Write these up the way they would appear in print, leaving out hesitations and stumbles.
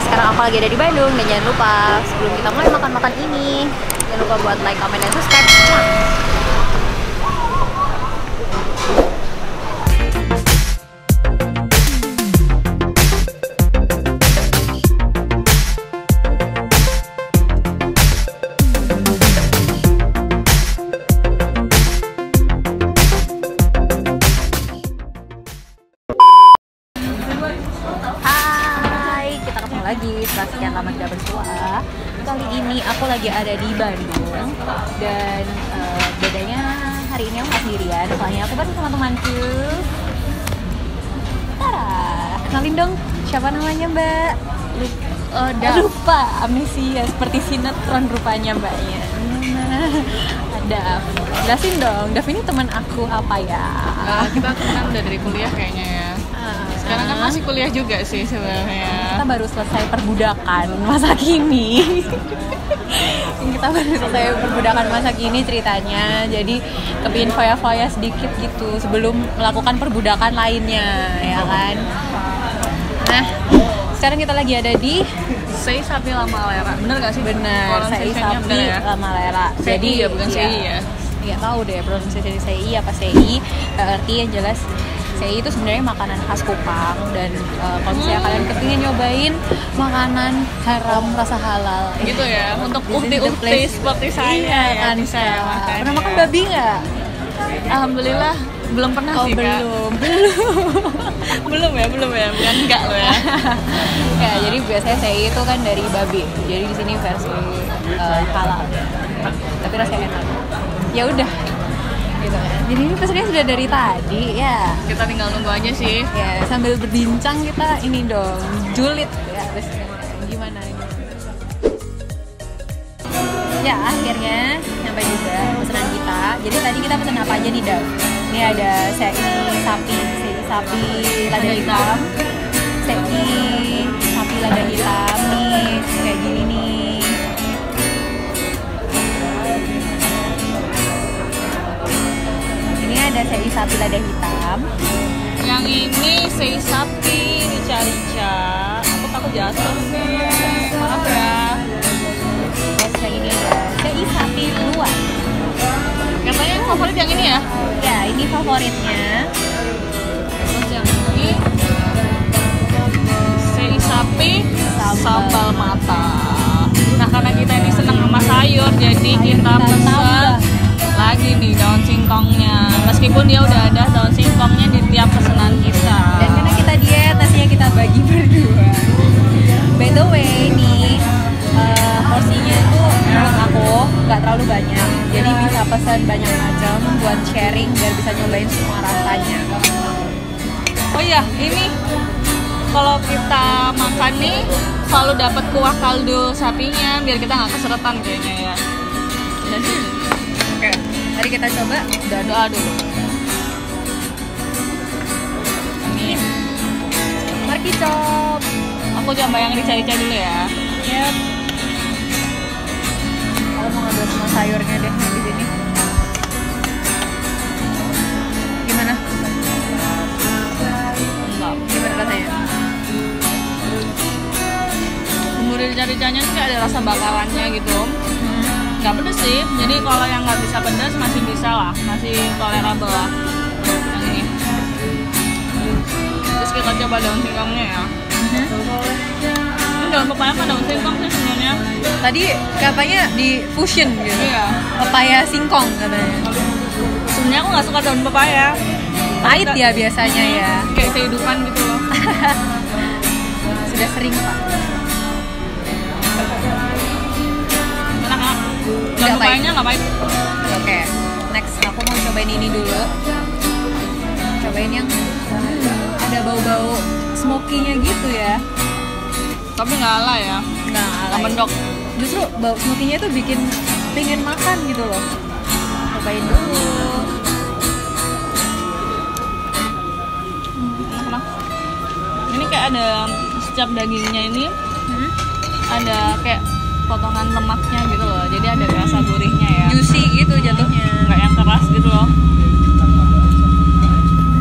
Sekarang aku lagi ada di Bandung dan jangan lupa sebelum kita mulai makan-makan ini, jangan lupa buat like, comment, dan subscribe. Lagi setelah sekian lama tidak bersua. Kali ini aku lagi ada di Bandung dan bedanya hari ini aku nggak sendirian, soalnya aku bareng sama temanku. Tara, kenalin dong siapa namanya Mbak? Lupa, amnesia seperti sinetron rupanya Mbaknya. Daf, jelasin dong, Daf ini teman aku apa ya? Kita teman udah dari kuliah kayaknya ya. Sekarang kan masih kuliah juga sih sebenarnya. Kita baru selesai perbudakan masa kini. Kita baru selesai perbudakan masa kini ceritanya. Jadi kepingin foya-foya sedikit gitu sebelum melakukan perbudakan lainnya, ya kan? Nah, sekarang kita lagi ada di Sei Sapi Lamalera. Bener gak sih? Bener, Sei Sapi Lamalera. Jadi ya bukan Sei ya. Nggak tahu deh pronunciasi Sei apa Sei. Ngerti yang jelas. Sei itu sebenarnya makanan khas Kupang dan kalau misalnya kalian kepingin nyobain makanan haram rasa halal gitu ya, untuk ukti-ukti seperti saya kan, ya, saya makan. Pernah makan babi nggak? Alhamdulillah belum pernah sih Kak. belum ya, enggak loh ya. Ya jadi biasanya Sei itu kan dari babi, jadi di sini versi halal, tapi rasanya enak. Ya udah. Gitu. Jadi ini pesannya sudah dari tadi ya. Kita tinggal nunggu aja sih. Ya sambil berbincang kita ini dong julid ya gimana. Ya akhirnya sampai juga pesanan kita. Jadi tadi kita pesan apa aja nih Dav? Ini ada sei sapi lada hitam, sei sapi lada hitam nih kayak gini nih. Ada sei sapi lada hitam. Yang ini sei sapi rica-rica. Aku takut jatuh sih. Maaf ya. Terus yang ini ada sei sapi luwak. Katanya yang favorit yang ini ya? Ya, ini favoritnya. Terus yang ini sei sapi sambal mata. Nah karena kita ini senang sama sayur, jadi kita pesan lagi nih daun singkongnya, meskipun dia udah ada daun singkongnya di tiap pesanan kita. Dan karena kita diet, nasinya kita bagi berdua. By the way nih, porsinya tuh menurut aku nggak terlalu banyak, jadi bisa pesan banyak macam buat sharing biar bisa nyobain semua rasanya. Oh iya, ini kalau kita makan nih selalu dapat kuah kaldu sapinya biar kita nggak keseretan kayaknya ya. Oke, mari kita coba doa dulu. Ini Markicop. Aku coba yang rica-rica dulu ya. Yep. Aku mau ngambil semua sayurnya deh di sini. Gimana? Enggak. Gimana rasanya? Bumbu rica-ricanya sih ada rasa bakarannya gitu. Nggak pedes sih, jadi kalau yang nggak bisa pedas masih bisa lah, masih tolerable lah yang ini. Terus kita coba daun singkongnya ya. Ini daun pepaya apa daun singkong sih sebenarnya? Tadi katanya di fusion gitu. Iya. Pepaya singkong katanya. Sebenarnya aku nggak suka daun pepaya. Pahit ya biasanya ya. Kayak kehidupan gitu loh. Sudah sering Pak. Daun pepayanya nggak pahit. Oke, next aku mau cobain ini dulu. Cobain yang ada bau-bau smoky-nya gitu ya. Tapi nggak ala ya. Nggak mendok. Justru bau smoky-nya tuh bikin pengen makan gitu loh. Cobain dulu. Enak. Ini kayak ada setiap dagingnya ini ada kayak potongan lemaknya gitu loh, jadi ada rasa gurihnya ya, Juicy gitu jatuhnya. nggak yang keras gitu loh.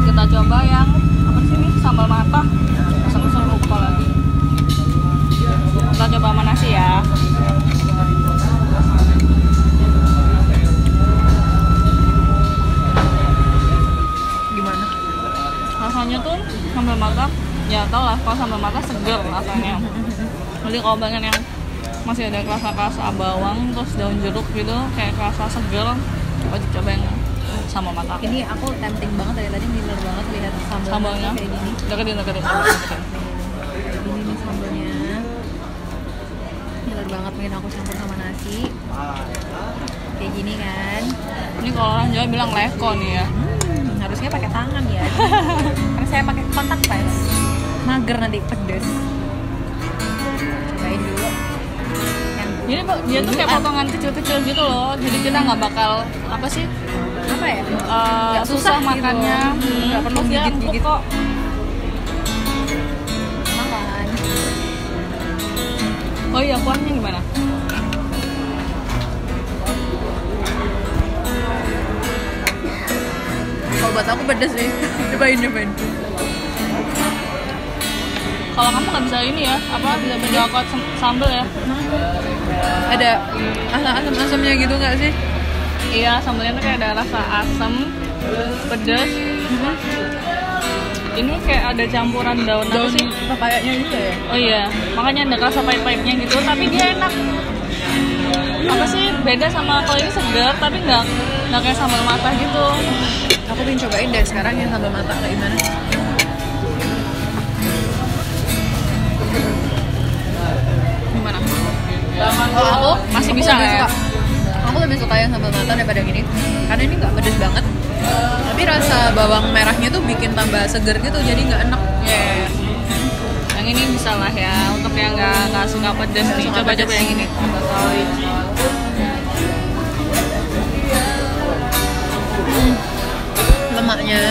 Kita coba yang apa sih nih, sambal mata. Pesan lupa lagi. rasanya. Jadi kalau pengen yang masih ada kerasa-kerasa bawang terus daun jeruk gitu kayak kerasa seger, wajib coba yang sambal mata. Ini aku tempting banget dari tadi, ngiler banget lihat Sambalnya kayak gini. deketin. Ini nih sambalnya. Ngiler banget, pengen aku campur sama nasi. Kayak gini kan. Ini kalau orang Jawa bilang leko nih ya. Harusnya pakai tangan ya. Karena saya pakai kontak lens. Mager nanti pedes. Cobain dulu. Jadi dia tuh kayak potongan kecil-kecil gitu loh. Jadi kita nggak bakal apa sih? Apa ya? Nggak susah gitu. makannya. Nggak perlu Terus dia gigit-gigit empuk kok. Makan. Oh iya, kuahnya gimana? Kalau buat aku pedes sih. Cobain. Kalau kamu nggak bisa ini ya, apa bisa menjawab sambal ya? Ada asam-asamnya gitu nggak sih? Iya, sambalnya tuh kayak ada rasa asam, pedas. Ini kayak ada campuran daun apa sih? Papayanya juga ya? Oh iya, makanya ada rasa pahit-pahitnya gitu, tapi dia enak. Apa sih beda sama kalau ini segar, tapi nggak kayak sambal mata gitu. Aku pengen cobain dari sekarang yang sambal mata kayak gimana. Gimana? Kalau aku Masih aku bisa lebih ya? suka. Aku lebih suka yang sambal mata daripada gini. Karena ini nggak pedes banget. Tapi rasa bawang merahnya tuh bikin tambah seger gitu, jadi nggak enak. Yeah. Yang ini bisa lah ya, untuk yang nggak suka pedas Nggak nih, suka coba pedas. yang ini. Lemaknya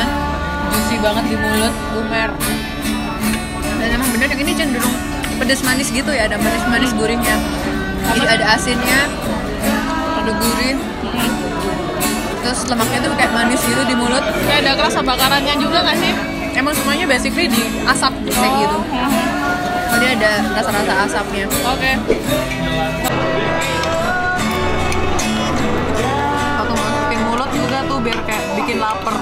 juicy banget di mulut, lumer. Dan emang bener yang ini cenderung pedes manis gitu ya, ada manis gurihnya. Jadi ada asinnya, ada gurih. Terus lemaknya tuh kayak manis gitu di mulut. Kayak ada kerasa bakarannya juga nggak sih? Emang semuanya basically di asap kayak gitu. Jadi ada rasa-rasa asapnya. Oke. Waktu masukin mulut juga tuh biar kayak bikin lapar.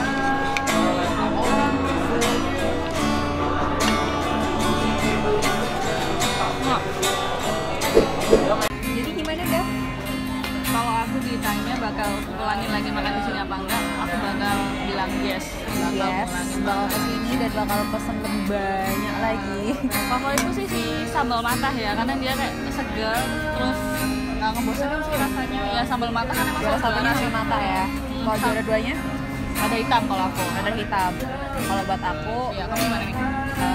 Jadi gimana Dev? Kalau aku ditanya bakal ulangin lagi makan di sini apa enggak, aku bakal bilang yes. Bakal kesini dan bakal pesen lebih banyak lagi. Favoritku sih si sambal matah ya, karena dia kayak segar, terus nggak ngebosenin sih rasanya. Ya sambal matah kan emang Juara satunya sambal nasi mata ya. Kalau juara duanya ada hitam kalau aku. ada hitam. Kalau buat aku, Ya kamu gimana nih?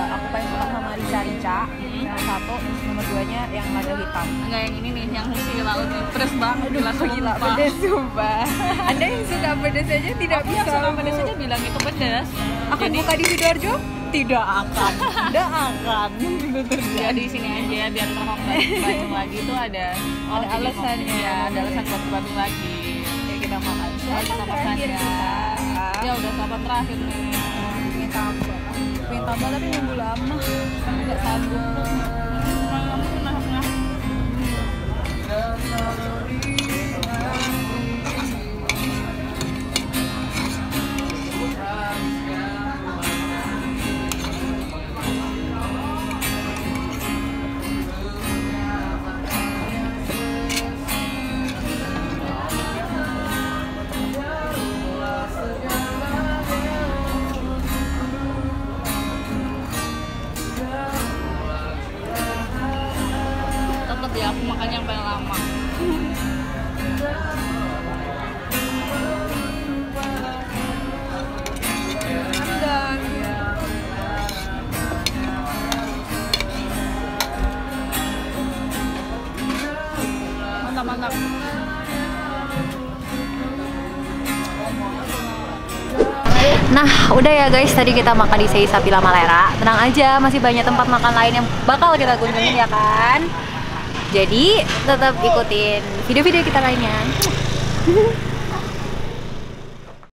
aku paling suka sama rica-rica. Yang satu, nomor duanya yang lada hitam. Enggak yang ini nih, yang si laut nih, pedes banget. Gila, Gila, sumpah. pedes sumpah. Anda yang suka pedes aja tidak Aku bisa. yang suka pedes aja bilang itu pedes. Akan buka di Sidoarjo? Tidak akan. Tidak akan. Itu Ya terjadi. di sini aja biar terhormat Bandung lagi itu ada Ada alasannya. Ya, ada alasan buat ke Bandung lagi. Oke, kita makan. Kita Siapa makan terakhir ya. kita? Ya udah kapan terakhir nih. Pengen tambah. Pengen tambah tapi nunggu lama. Nggak sanggup. Kamu kenapa? Tetep ya aku makan yang paling lama. Mantap. Nah, udah ya guys, tadi kita makan di Sei Sapi Lamalera. Tenang aja, masih banyak tempat makan lain yang bakal kita kunjungin ya kan. Jadi, tetap ikutin video-video kita lainnya.